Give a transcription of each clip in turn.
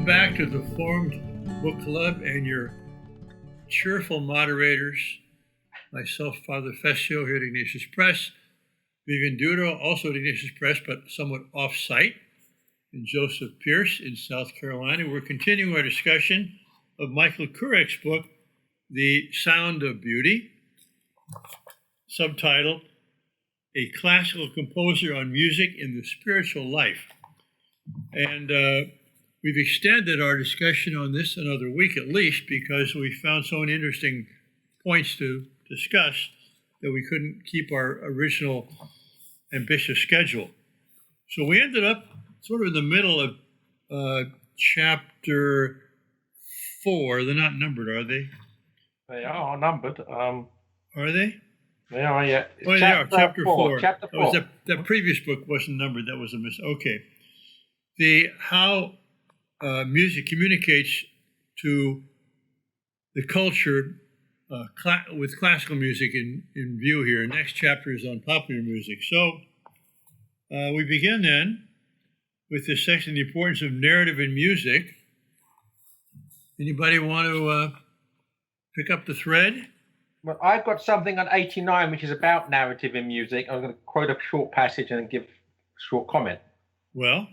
Welcome back to the Formed Book Club and your cheerful moderators, myself, Father Fessio, here at Ignatius Press, Vivian Duro, also at Ignatius Press, but somewhat off-site, and Joseph Pierce in South Carolina. We're continuing our discussion of Michael Kurek's book, The Sound of Beauty, subtitled, A Classical Composer on Music in the Spiritual Life. And we've extended our discussion on this another week at least because we found so many interesting points to discuss that we couldn't keep our original ambitious schedule. So we ended up sort of in the middle of chapter 4. They're not numbered, are they? They are numbered. Are they? They are, yeah. Oh, they are. Chapter 4. Chapter 4. That previous book wasn't numbered. That was a miss. Okay. How music communicates to the culture with classical music in view here. Next chapter is on popular music. So we begin then with this section, the importance of narrative in music. Anybody want to pick up the thread? Well, I've got something on 89, which is about narrative in music. I'm going to quote a short passage and give a short comment. Well,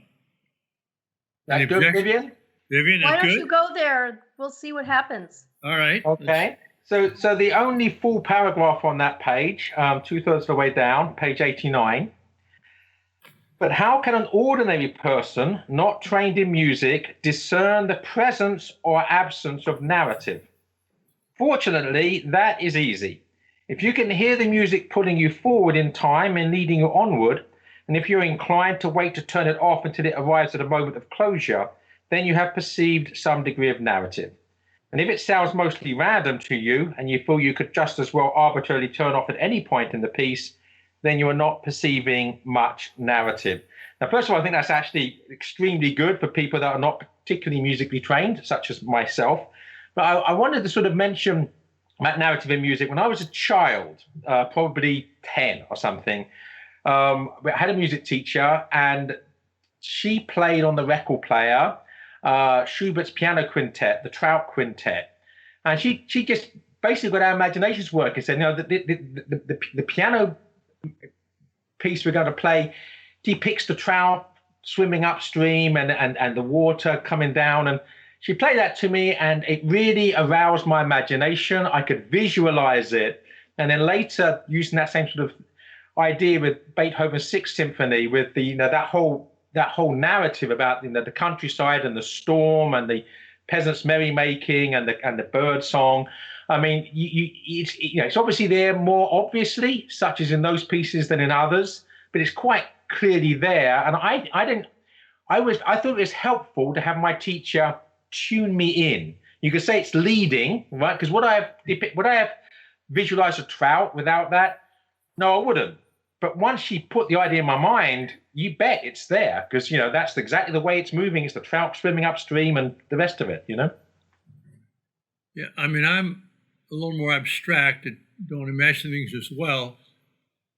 that's good, Vivian? Vivian, why that's don't good? you go there? We'll see what happens. All right. Okay. So the only full paragraph on that page, 2/3 of the way down, page 89. But how can an ordinary person, not trained in music, discern the presence or absence of narrative? Fortunately, that is easy. If you can hear the music pulling you forward in time and leading you onward, and if you're inclined to wait to turn it off until it arrives at a moment of closure, then you have perceived some degree of narrative. And if it sounds mostly random to you, and you feel you could just as well arbitrarily turn off at any point in the piece, then you are not perceiving much narrative. Now, first of all, I think that's actually extremely good for people that are not particularly musically trained, such as myself. But I wanted to sort of mention about narrative in music. When I was a child, probably 10 or something, I had a music teacher, and she played on the record player Schubert's piano quintet, the Trout Quintet, and she just basically got our imaginations working. Said, the piano piece we're going to play depicts the trout swimming upstream and the water coming down, and she played that to me, and it really aroused my imagination. I could visualize it, and then later using that same sort of idea with Beethoven's Sixth Symphony, with the that whole narrative about the countryside and the storm and the peasants merrymaking and the bird song. I mean, it's obviously there more obviously, such as in those pieces than in others, but it's quite clearly there. And I thought it was helpful to have my teacher tune me in. You could say it's leading, right? Because would I have visualized a trout without that? No, I wouldn't. But once she put the idea in my mind, you bet it's there, because that's exactly the way it's moving. It's the trout swimming upstream and the rest of it. Yeah, I mean, I'm a little more abstract. Don't imagine things as well,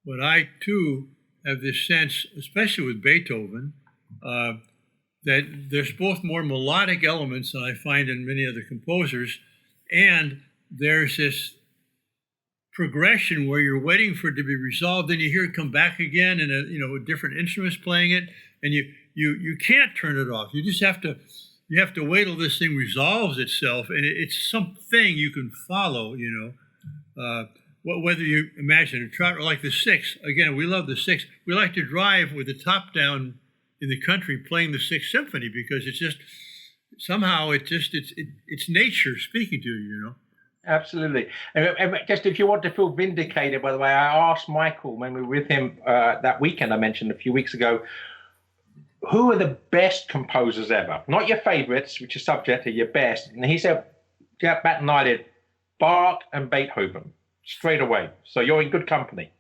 but I too have this sense, especially with Beethoven, that there's both more melodic elements than I find in many other composers, and there's this progression where you're waiting for it to be resolved, then you hear it come back again, and with different instruments playing it, and you can't turn it off. You just have to wait till this thing resolves itself, and it's something you can follow. Whether you imagine a trout or like the Sixth. Again, we love the Sixth. We like to drive with the top down in the country playing the Sixth Symphony because it's just somehow it's nature speaking to you. Absolutely. And just if you want to feel vindicated, by the way, I asked Michael when we were with him that weekend I mentioned a few weeks ago, who are the best composers ever? Not your favorites, which is subject to your best. And he said, bat an eyelid, Bach and Beethoven, straight away. So you're in good company.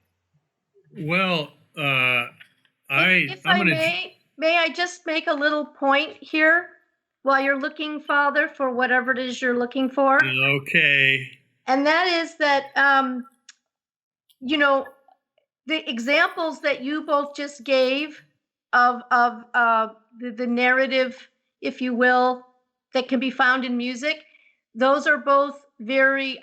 Well, May I just make a little point here while you're looking, Father, for whatever it is you're looking for? Okay. And that is that, the examples that you both just gave of the narrative, if you will, that can be found in music. Those are both very,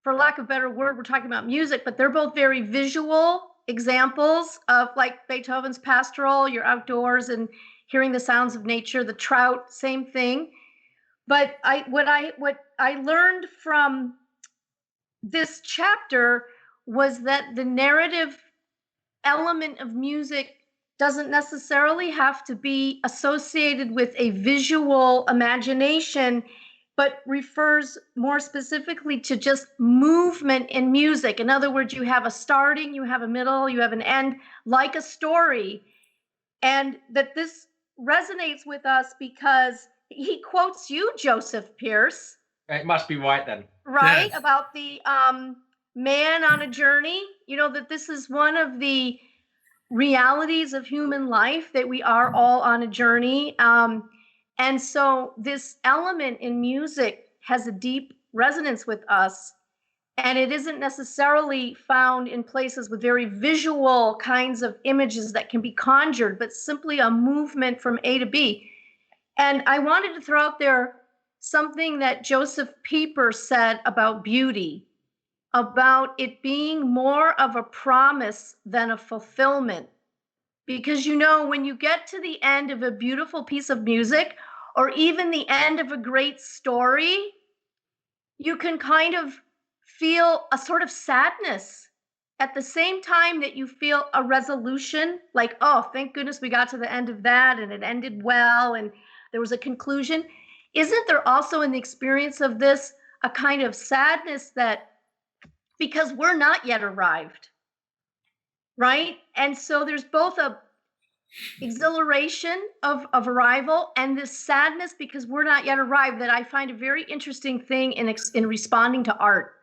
for lack of a better word, we're talking about music, but they're both very visual examples of, like, Beethoven's Pastoral. You're outdoors and hearing the sounds of nature. The trout, same thing. But what I learned from this chapter was that the narrative element of music doesn't necessarily have to be associated with a visual imagination, but refers more specifically to just movement in music. In other words, you have a starting, you have a middle, you have an end, like a story. And that this resonates with us because he quotes you, Joseph Pierce. It must be right then. Right? Yes. About the man on a journey. You know, that this is one of the realities of human life, that we are all on a journey. And so this element in music has a deep resonance with us. And it isn't necessarily found in places with very visual kinds of images that can be conjured, but simply a movement from A to B. And I wanted to throw out there something that Joseph Pieper said about beauty, about it being more of a promise than a fulfillment. Because, you know, when you get to the end of a beautiful piece of music, or even the end of a great story, you can kind of feel a sort of sadness at the same time that you feel a resolution, like, oh, thank goodness we got to the end of that and it ended well and there was a conclusion. Isn't there also in the experience of this a kind of sadness that, because we're not yet arrived, right? And so there's both a exhilaration of arrival and this sadness because we're not yet arrived, that I find a very interesting thing in responding to art.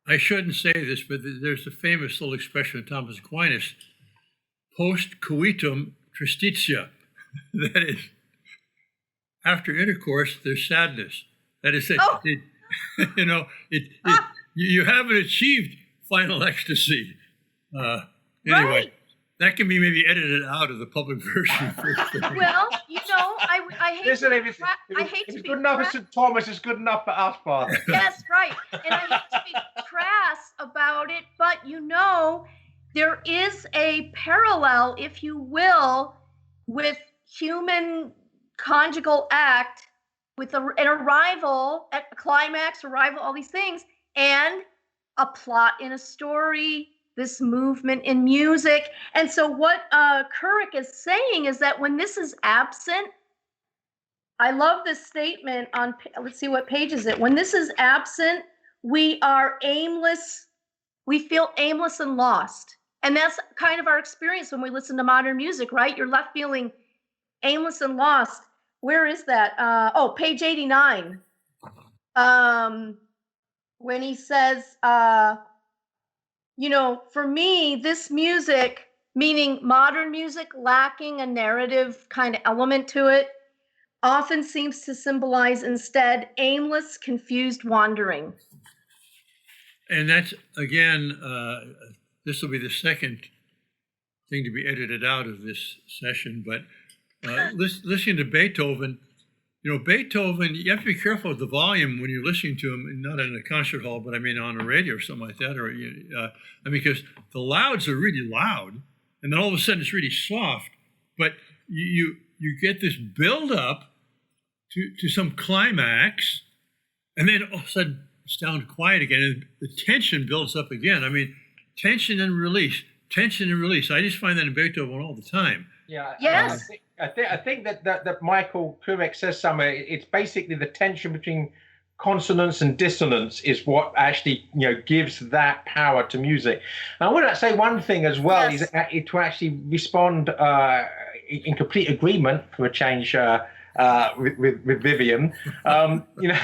I shouldn't say this, but there's a famous little expression of Thomas Aquinas, post coitum tristitia. That is, after intercourse, there's sadness. That is, you know, you haven't achieved final ecstasy. Anyway, Right. that can be maybe edited out of the public version. Well, you know, I hate Listen, to if be it's, cra- if I it's, hate if to it's be good enough for crass. St. Thomas, it's good enough for us, Father. Yes, right. And I hate to be crass about it, but you know, there is a parallel, if you will, with human conjugal act, with an arrival, at a climax, arrival, all these things, and a plot in a story, this movement in music. And so what Couric is saying is that when this is absent, I love this statement on, let's see, what page is it? When this is absent, we are aimless, we feel aimless and lost. And that's kind of our experience when we listen to modern music, right? You're left feeling aimless and lost. Where is that? Page 89. When he says, you know, for me, this music, meaning modern music lacking a narrative kind of element to it, often seems to symbolize instead aimless, confused wandering. And that's, again, this will be the second thing to be edited out of this session, but listening to Beethoven, you know, Beethoven, you have to be careful with the volume when you're listening to him, not in a concert hall, but I mean on a radio or something like that, or because the louds are really loud, and then all of a sudden it's really soft, but you get this build up to some climax, and then all of a sudden it's down quiet again, and the tension builds up again. I mean, tension and release. I just find that in Beethoven all the time. Yeah. Yes. I think that Michael Couric says somewhere, it's basically the tension between consonance and dissonance is what actually, you know, gives that power to music. And I want to say one thing as well, Yes. is to actually respond in complete agreement for a change with Vivian. You know,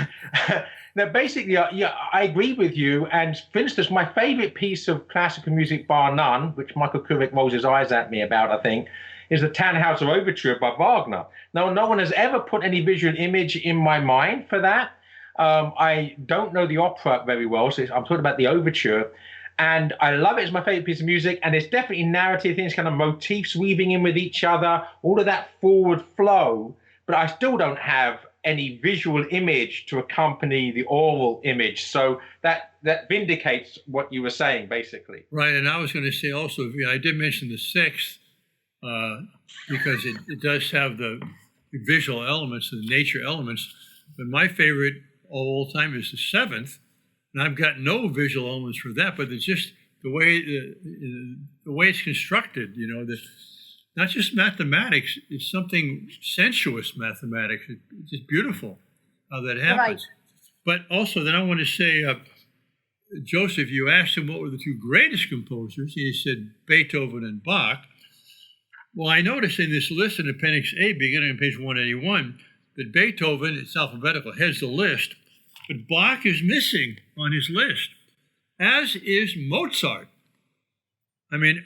now basically, yeah, I agree with you. And for instance, my favorite piece of classical music, bar none, which Michael Couric rolls his eyes at me about, I think, is the Tannhauser Overture by Wagner. Now, no one has ever put any visual image in my mind for that. I don't know the opera very well, so I'm talking about the overture. And I love it. It's my favorite piece of music. And it's definitely narrative things, kind of motifs weaving in with each other, all of that forward flow. but I still don't have any visual image to accompany the oral image. So that vindicates what you were saying, basically. Right, and I was going to say also, I did mention the sixth because it does have the visual elements, the nature elements, but my favorite of all time is the seventh, and I've got no visual elements for that, but it's just the way it's constructed, not just mathematics, it's something sensuous mathematics. It's just beautiful how that happens. Right. But also, then I want to say, Joseph, you asked him what were the two greatest composers. He said Beethoven and Bach. Well, I noticed in this list in Appendix A, beginning on page 181, that Beethoven, it's alphabetical, heads the list, but Bach is missing on his list, as is Mozart. I mean,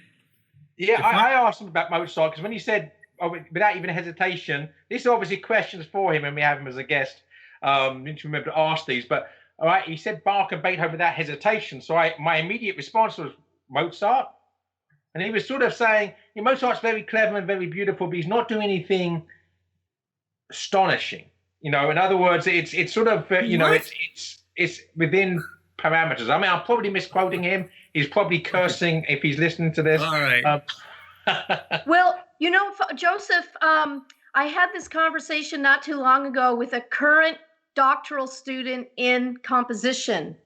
yeah, I asked him about Mozart because when he said, without even hesitation, this is obviously questions for him and we have him as a guest. Need to remember to ask these, but all right, he said Bach and Beethoven without hesitation. So my immediate response was Mozart. And he was sort of saying, Mozart's very clever and very beautiful, but he's not doing anything astonishing. In other words, it's sort of, it's within parameters. I mean, I'm probably misquoting him. He's probably cursing if he's listening to this. All right. Well, Joseph, I had this conversation not too long ago with a current doctoral student in composition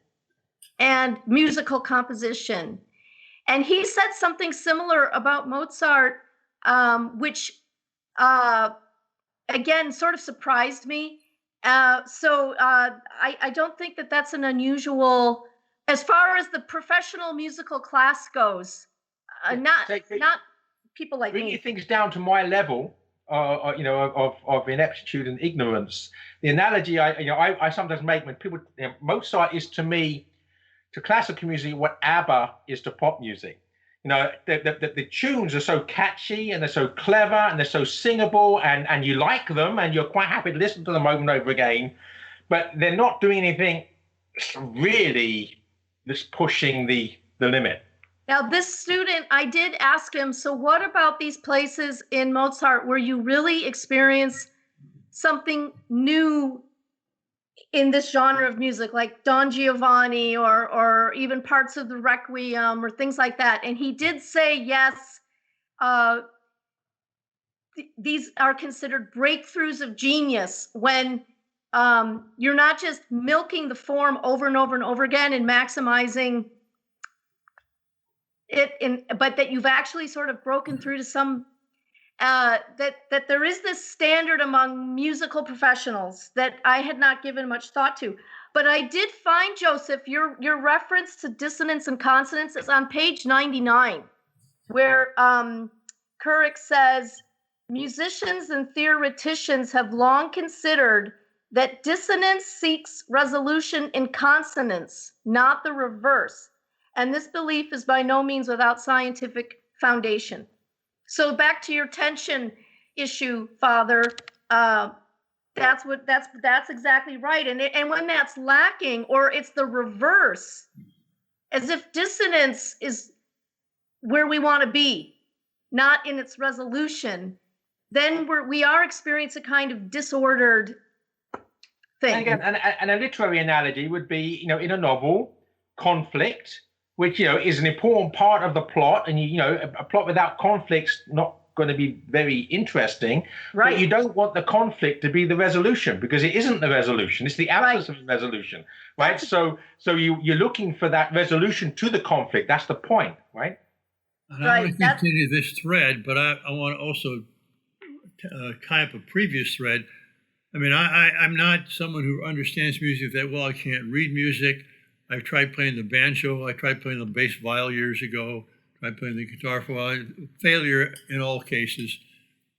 and musical composition. And he said something similar about Mozart, which, again, sort of surprised me. So I don't think that that's an unusual, as far as the professional musical class goes, not people like me. Bringing things down to my level, of ineptitude and ignorance. The analogy I sometimes make when people, Mozart is to me, to classical music, what ABBA is to pop music. The tunes are so catchy and they're so clever and they're so singable and you like them and you're quite happy to listen to them over and over again, but they're not doing anything really that's pushing the limit. Now, this student, I did ask him, so what about these places in Mozart where you really experience something new in this genre of music, like Don Giovanni or even parts of the Requiem or things like that? And he did say, yes, these are considered breakthroughs of genius when you're not just milking the form over and over and over again and maximizing it, but that you've actually sort of broken through to some, that there is this standard among musical professionals that I had not given much thought to. But I did find, Joseph, your reference to dissonance and consonance is on page 99, where Couric says, musicians and theoreticians have long considered that dissonance seeks resolution in consonance, not the reverse. And this belief is by no means without scientific foundation. So back to your tension issue, Father, that's exactly right. And when that's lacking, or it's the reverse, as if dissonance is where we want to be, not in its resolution, then we are experiencing a kind of disordered thing. And again, and a literary analogy would be, in a novel, conflict, which, is an important part of the plot. And, a plot without conflict's not going to be very interesting. Right. But you don't want the conflict to be the resolution, because it isn't the resolution. It's the absence of resolution, right? So you're looking for that resolution to the conflict. That's the point, right? And I want to continue this thread, but I want to also tie up a previous thread. I mean, I'm not someone who understands music that well. I can't read music. I've tried playing the banjo. I tried playing the bass viol years ago. Tried playing the guitar for a while. Failure in all cases.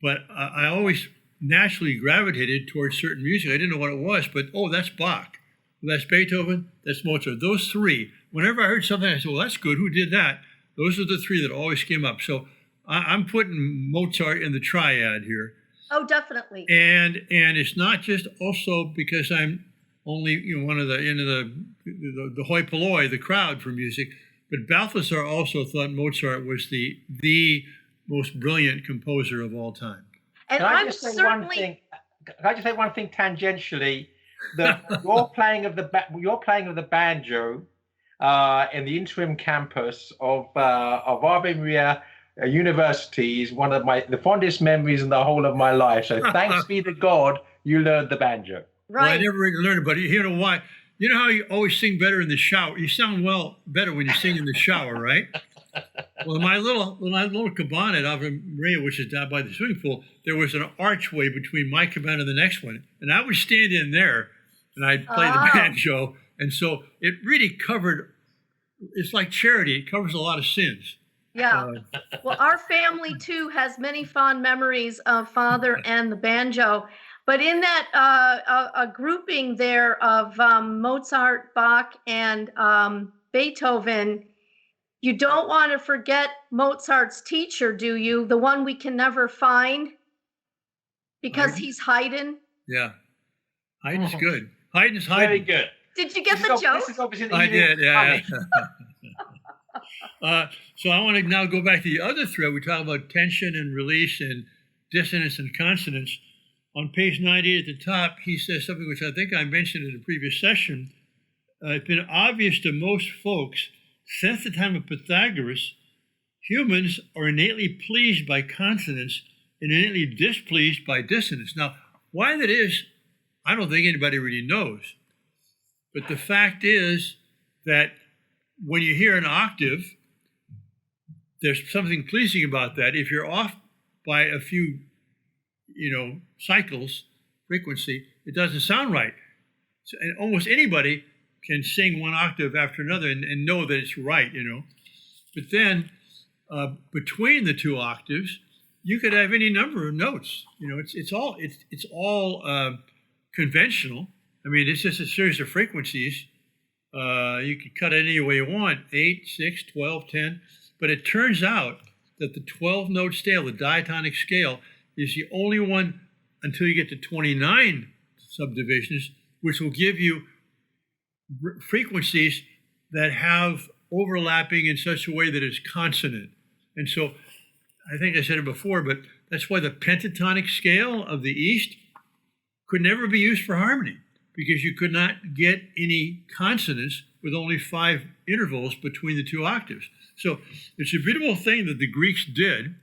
But I always naturally gravitated towards certain music. I didn't know what it was, but that's Bach. That's Beethoven. That's Mozart. Those three. Whenever I heard something, I said, well, that's good. Who did that? Those are the three that always came up. So I'm putting Mozart in the triad here. Oh, definitely. And it's not just also because I'm only one of the hoi polloi, the crowd for music, but Balthasar also thought Mozart was the most brilliant composer of all time. And Can I I'm just say certainly one thing? can I just say one thing tangentially? Your playing of the banjo in the interim campus of Ave Maria University is one of the fondest memories in the whole of my life. So thanks be to God you learned the banjo. Well, I Right. never really learned it, but you know why? You know how you always sing better in the shower? You sound better when you sing in the shower, right? Well, in my little cabana at Ave Maria, which is down by the swimming pool, there was an archway between my cabana and the next one, and I would stand in there and I'd play the Oh. banjo, and so it really covered. It's like charity; it covers a lot of sins. Yeah. Well, our family too has many fond memories of Father and the banjo. But in that a grouping there of Mozart, Bach, and Beethoven, you don't want to forget Mozart's teacher, do you? The one we can never find because Haydn? he's Haydn. Yeah, Haydn's good. Haydn's Very Haydn. good. Did you get This the is, joke? this is obviously I did, yeah. funny. So I want to now go back to the other thread. We talk about tension and release and dissonance and consonance. On page 98 at the top, he says something which I think I mentioned in a previous session. It's been obvious to most folks since the time of Pythagoras, humans are innately pleased by consonance and innately displeased by dissonance. Now, why that is, I don't think anybody really knows. But the fact is that when you hear an octave, there's something pleasing about that. If you're off by a few, cycles, frequency, it doesn't sound right. So, and almost anybody can sing one octave after another and know that it's right, But then between the two octaves, you could have any number of notes. It's all conventional. I mean, it's just a series of frequencies. You can cut it any way you want, 8, 6, 12, 10. But it turns out that the 12-note scale, the diatonic scale, is the only one until you get to 29 subdivisions, which will give you frequencies that have overlapping in such a way that it's consonant. And so I think I said it before, but that's why the pentatonic scale of the East could never be used for harmony, because you could not get any consonants with only 5 intervals between the two octaves. So it's a beautiful thing that the Greeks did,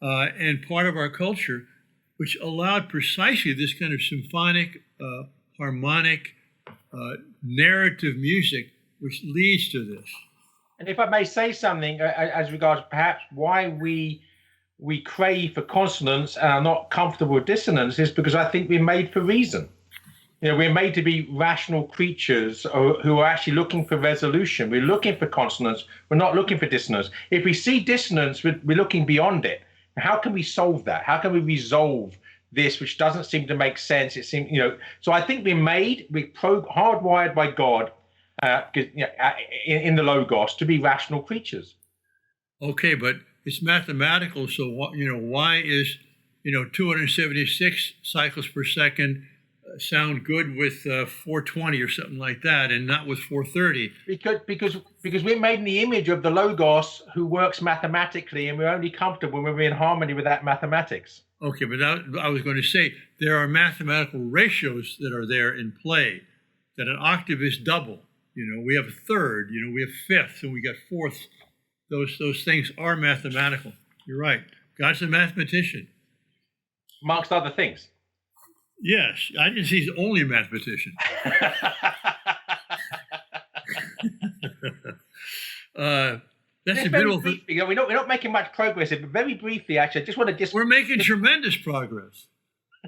and part of our culture, which allowed precisely this kind of symphonic, harmonic, narrative music, which leads to this. And if I may say something as regards perhaps why we crave for consonance and are not comfortable with dissonance is because I think we're made for reason. We're made to be rational creatures who are actually looking for resolution. We're looking for consonance. We're not looking for dissonance. If we see dissonance, we're looking beyond it. How can we solve that? How can we resolve this, which doesn't seem to make sense? It seems, So I think we're hardwired by God, in the Logos, to be rational creatures. Okay, but it's mathematical. So why is 276 cycles per second sound good with 420 or something like that, and not with 430? Because we're made in the image of the Logos, who works mathematically, and we're only comfortable when we're in harmony with that mathematics. Okay, but I was going to say there are mathematical ratios that are there in play. That an octave is double. We have a third. We have fifths, and we got fourths. Those things are mathematical. You're right. God's a mathematician, amongst other things. Yes, I didn't say he's only a mathematician. That's a beautiful thing. We're not making much progress here, but very briefly, actually, I just want to We're making tremendous progress.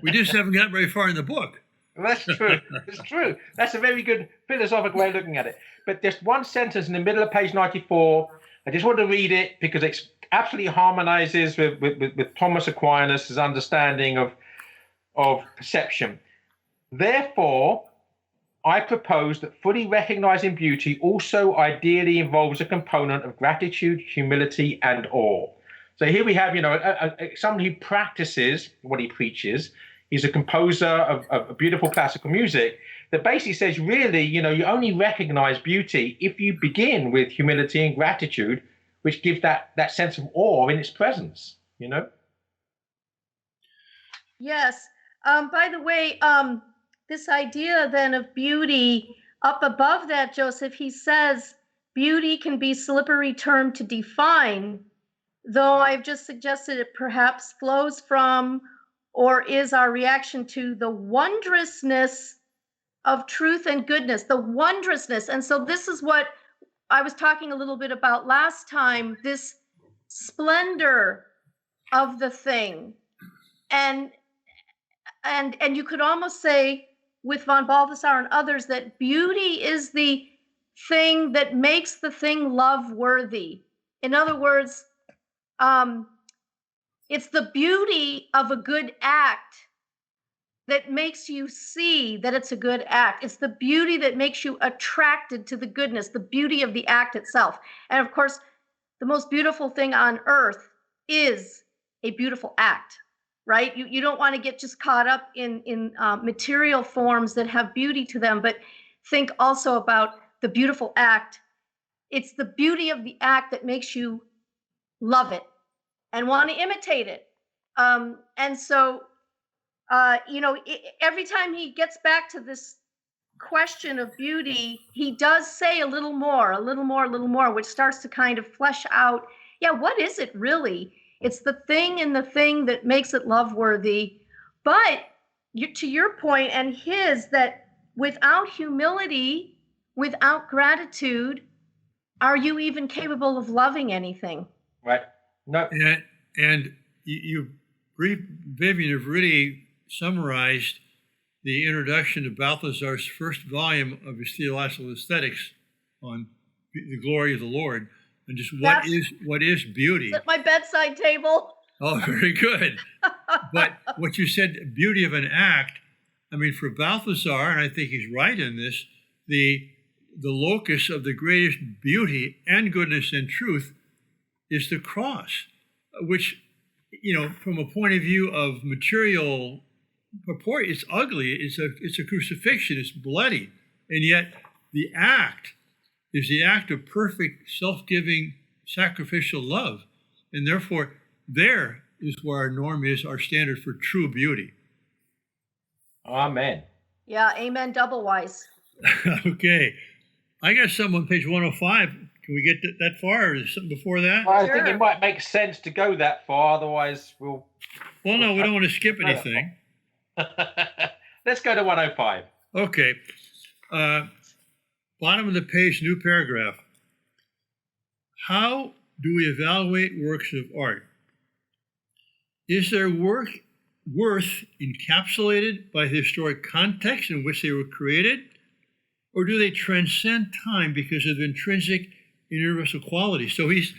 We just haven't got very far in the book. That's true. It's true. That's a very good philosophical way of looking at it. But there's one sentence in the middle of page 94. I just want to read it because it absolutely harmonizes with Thomas Aquinas' understanding of perception. Therefore, I propose that fully recognizing beauty also ideally involves a component of gratitude, humility, and awe. So here we have, someone who practices what he preaches. He's a composer of beautiful classical music that basically says, really, you only recognize beauty if you begin with humility and gratitude, which give that sense of awe in its presence, Yes. By the way, this idea then of beauty, up above that, Joseph, he says beauty can be a slippery term to define, though I've just suggested it perhaps flows from or is our reaction to the wondrousness of truth and goodness, the wondrousness. And so this is what I was talking a little bit about last time, this splendor of the thing. And you could almost say with von Balthasar and others that beauty is the thing that makes the thing love worthy. In other words, it's the beauty of a good act that makes you see that it's a good act. It's the beauty that makes you attracted to the goodness, the beauty of the act itself. And of course, the most beautiful thing on earth is a beautiful act, right? You don't want to get just caught up in material forms that have beauty to them, but think also about the beautiful act. It's the beauty of the act that makes you love it and want to imitate it. And so, every time he gets back to this question of beauty, he does say a little more, which starts to kind of flesh out, yeah, what is it really? It's the thing in the thing that makes it love worthy. But to your point and his, that without humility, without gratitude, are you even capable of loving anything? Right. No. And Vivian, have really summarized the introduction to Balthasar's first volume of his Theological Aesthetics on the glory of the Lord, and just what is beauty. It's at my bedside table. Oh, very good. But what you said, beauty of an act, I mean, for Balthasar, and I think he's right in this, the locus of the greatest beauty and goodness and truth is the cross, which, from a point of view of material purport, it's ugly. It's a crucifixion. It's bloody. And yet the act is the act of perfect, self-giving, sacrificial love. And therefore, there is where our norm is, our standard for true beauty. Amen. Yeah, amen, double wise. Okay. I got something on page 105. Can we get that far, or is there something before that? Well, I think it might make sense to go that far, otherwise we'll... Well, no, we don't want to skip anything. Let's go to 105. Okay. Bottom of the page, new paragraph. How do we evaluate works of art? Is their work worth encapsulated by the historic context in which they were created, or do they transcend time because of intrinsic and universal quality? So he's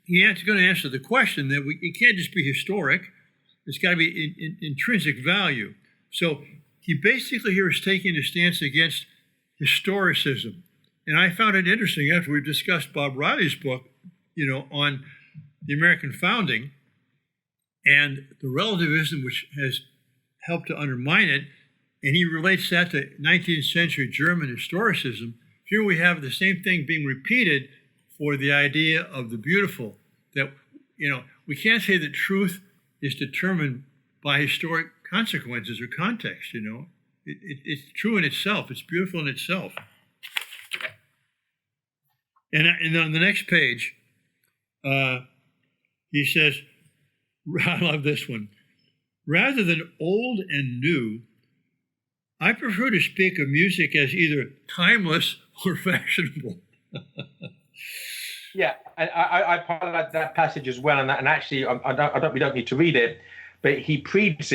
going to answer the question that it can't just be historic. It's got to be intrinsic value. So he basically here is taking a stance against historicism. And I found it interesting after we've discussed Bob Riley's book, on the American founding and the relativism which has helped to undermine it. And he relates that to 19th century German historicism. Here we have the same thing being repeated for the idea of the beautiful, that, we can't say that truth is determined by historic consequences or context, It's true in itself. It's beautiful in itself. And on the next page, he says, I love this one. Rather than old and new, I prefer to speak of music as either timeless or fashionable. Yeah, and I highlight that passage as well, and actually, we don't need to read it, but he precedes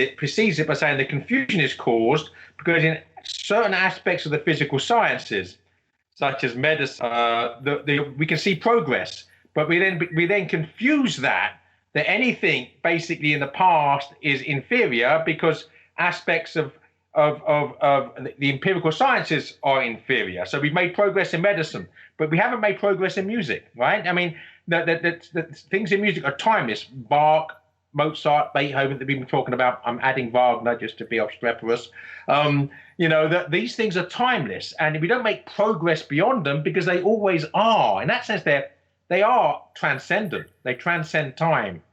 it by saying the confusion is caused because in certain aspects of the physical sciences, such as medicine, we can see progress, but we then confuse that anything basically in the past is inferior because aspects of the empirical sciences are inferior. So we've made progress in medicine, but we haven't made progress in music, right? I mean, the things in music are timeless. Bach, Mozart, Beethoven that we've been talking about. I'm adding Wagner just to be obstreperous. These things are timeless, and we don't make progress beyond them because they always are. In that sense, they are transcendent. They transcend time.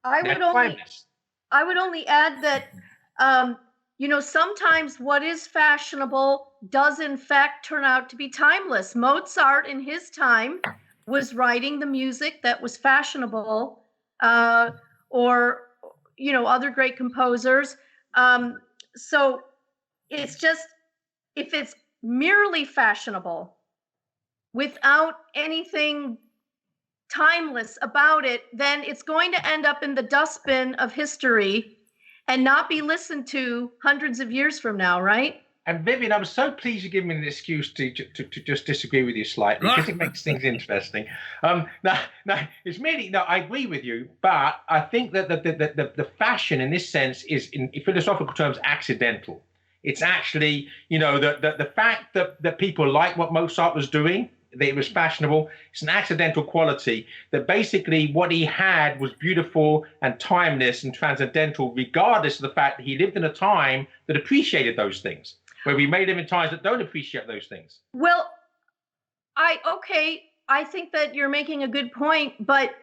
I would only I would only add that, sometimes what is fashionable does in fact turn out to be timeless. Mozart in his time was writing the music that was fashionable, or, other great composers. So it's just, if it's merely fashionable without anything timeless about it, then it's going to end up in the dustbin of history and not be listened to hundreds of years from now, right? And Vivian, I'm so pleased you give me an excuse to just disagree with you slightly, because it makes things interesting. No, it's merely, no, I agree with you, but I think that the fashion in this sense is, in philosophical terms, accidental. It's actually, the fact that people like what Mozart was doing, that it was fashionable, it's an accidental quality, that basically what he had was beautiful and timeless and transcendental, regardless of the fact that he lived in a time that appreciated those things, where we may live in times that don't appreciate those things. Well, I think that you're making a good point, but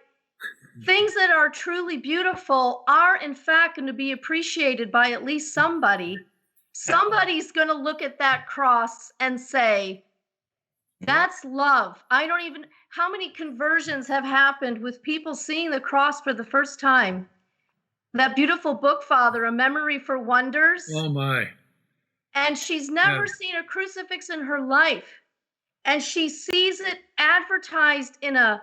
things that are truly beautiful are in fact going to be appreciated by at least somebody. Somebody's going to look at that cross and say, that's love. How many conversions have happened with people seeing the cross for the first time? That beautiful book, Father, A Memory for Wonders. Oh, my. And she's never seen a crucifix in her life. And she sees it advertised in a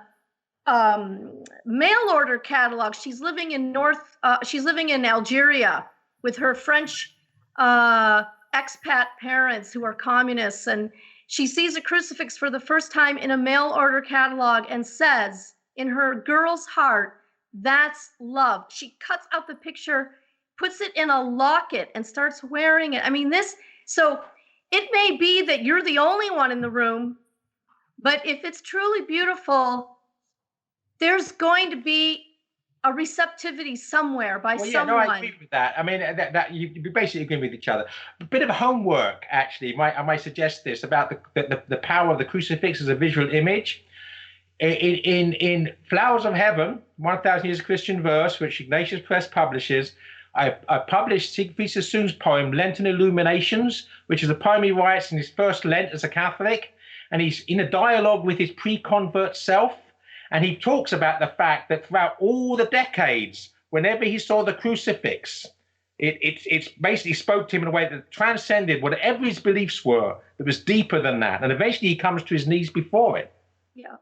mail order catalog. She's living in Algeria with her French expat parents who are communists, and she sees a crucifix for the first time in a mail order catalog and says in her girl's heart, that's love. She cuts out the picture, puts it in a locket, and starts wearing it. So it may be that you're the only one in the room, but if it's truly beautiful, there's going to be a receptivity somewhere by someone. No, I agree with that. That you basically agree with each other. A bit of homework, actually. I might suggest this about the power of the crucifix as a visual image. In Flowers of Heaven, 1,000 Years of Christian Verse, which Ignatius Press publishes, I published Siegfried Sassoon's poem, Lenten Illuminations, which is a poem he writes in his first Lent as a Catholic. And he's in a dialogue with his pre-convert self. And he talks about the fact that throughout all the decades, whenever he saw the crucifix, it basically spoke to him in a way that transcended whatever his beliefs were, that was deeper than that. And eventually he comes to his knees before it. Yeah.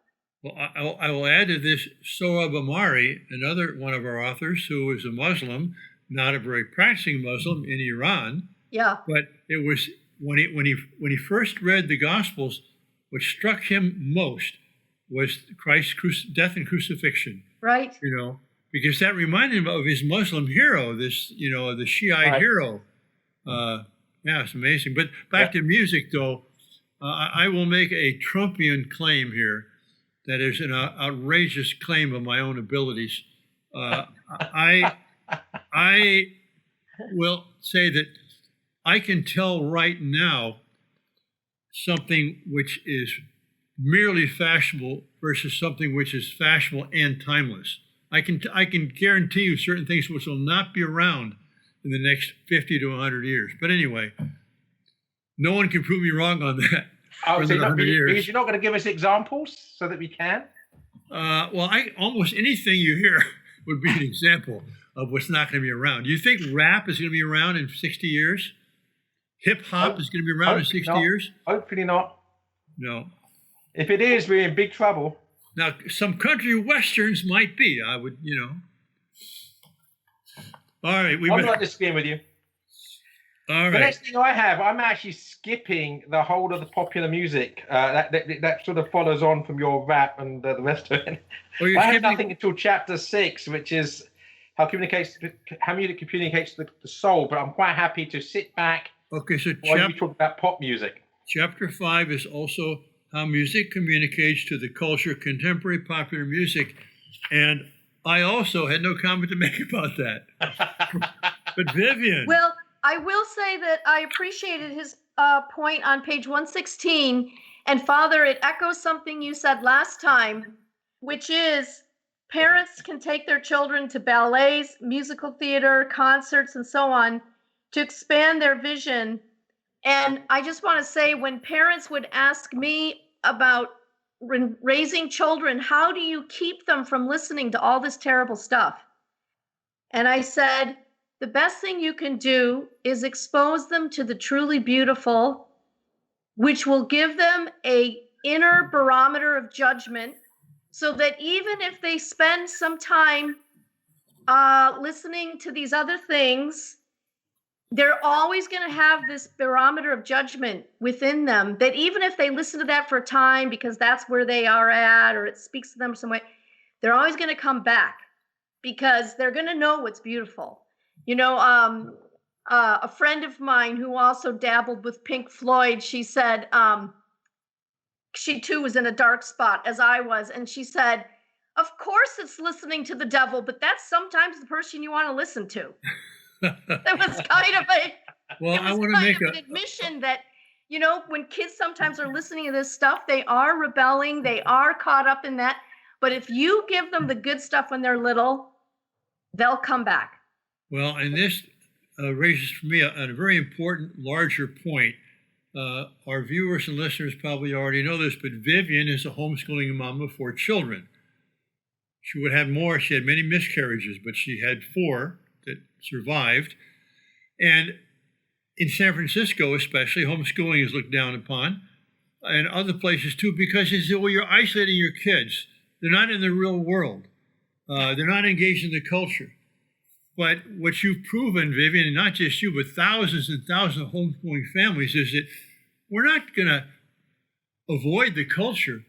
Well, I will add to this Sohrab Ahmari, another one of our authors who is a Muslim, not a very practicing Muslim in Iran. Yeah. But it was when he first read the Gospels, what struck him most was Christ's death and crucifixion. Right. Because that reminded him of his Muslim hero, this, the Shiite hero. It's amazing. But back to music, though, I will make a Trumpian claim here that is an outrageous claim of my own abilities. I will say that I can tell right now something which is merely fashionable versus something which is fashionable and timeless. I can guarantee you certain things which will not be around in the next 50 to 100 years. But anyway, no one can prove me wrong on that. Because you're not going to give us examples so that we can? Almost anything you hear would be an example of what's not going to be around. Do you think rap is going to be around in 60 years? Hip hop is going to be around in 60 years? Hopefully not. No. If it is, we're in big trouble. Now, some country westerns might be. I would, All right. I'm not disagreeing with you. All right. The next thing I have, I'm actually skipping the whole of the popular music. That sort of follows on from your rap and the rest of it. I have nothing until chapter 6, which is how music communicates the soul. But I'm quite happy to sit back while you talk about pop music. Chapter 5 is also how music communicates to the culture, contemporary popular music. And I also had no comment to make about that. But Vivian. Well, I will say that I appreciated his point on page 116. And Father, it echoes something you said last time, which is parents can take their children to ballets, musical theater, concerts, and so on to expand their vision. And I just want to say, when parents would ask me about raising children, how do you keep them from listening to all this terrible stuff? And I said, the best thing you can do is expose them to the truly beautiful, which will give them a inner barometer of judgment, so that even if they spend some time listening to these other things, they're always going to have this barometer of judgment within them, that even if they listen to that for a time because that's where they are at, or it speaks to them some way, they're always going to come back because they're going to know what's beautiful. You know, a friend of mine who also dabbled with Pink Floyd, she said, she too was in a dark spot as I was. And she said, of course it's listening to the devil, but that's sometimes the person you want to listen to. It was kind of an admission that, you know, when kids sometimes are listening to this stuff, they are rebelling, they are caught up in that. But if you give them the good stuff when they're little, they'll come back. Well, and this raises for me a very important, larger point. Our viewers and listeners probably already know this, but Vivian is a homeschooling mom of 4 children. She would have more. She had many miscarriages, but she had 4 that survived. And in San Francisco, especially, homeschooling is looked down upon, and other places too, because it's, well, you're isolating your kids. They're not in the real world. They're not engaged in the culture. But what you've proven, Vivian, and not just you, but thousands and thousands of homeschooling families, is that we're not going to avoid the culture,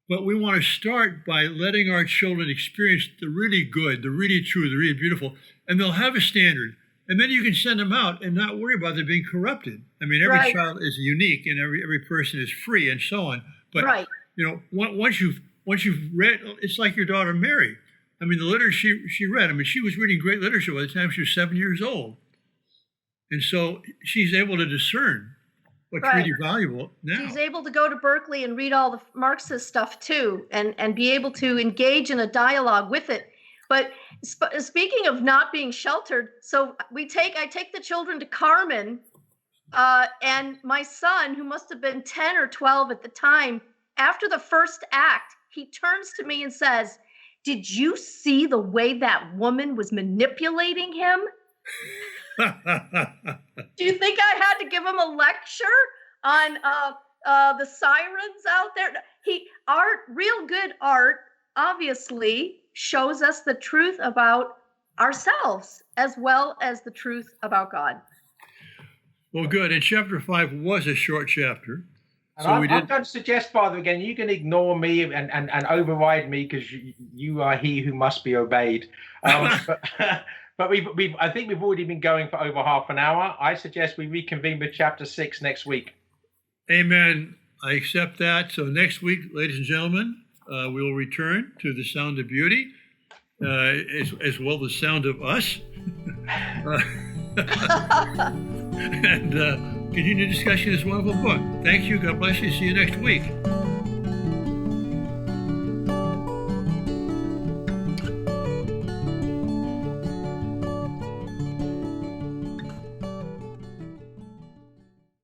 but we want to start by letting our children experience the really good, the really true, the really beautiful, and they'll have a standard. And then you can send them out and not worry about them being corrupted. I mean, every child is unique, and every person is free, and so on. But you know, once you've read, it's like your daughter Mary. I mean, the literature she read. I mean, she was reading great literature by the time she was 7 years old, and so she's able to discern what's really valuable now. She's able to go to Berkeley and read all the Marxist stuff too, and be able to engage in a dialogue with it. But speaking of not being sheltered, so I take the children to Carmen, and my son, who must have been 10 or 12 at the time, after the first act, he turns to me and says, "Did you see the way that woman was manipulating him?" Do you think I had to give him a lecture on the sirens out there? Real good art, obviously, shows us the truth about ourselves as well as the truth about God. Well, good. And chapter 5 was a short chapter. And so I'm going to suggest, Father, again, you can ignore me and override me because you are he who must be obeyed. But I think we've already been going for over half an hour. I suggest we reconvene with chapter 6 next week. Amen. I accept that. So next week, ladies and gentlemen, we will return to the sound of beauty, as well as the sound of us. And continue discussion of this wonderful book. Thank you. God bless you. See you next week.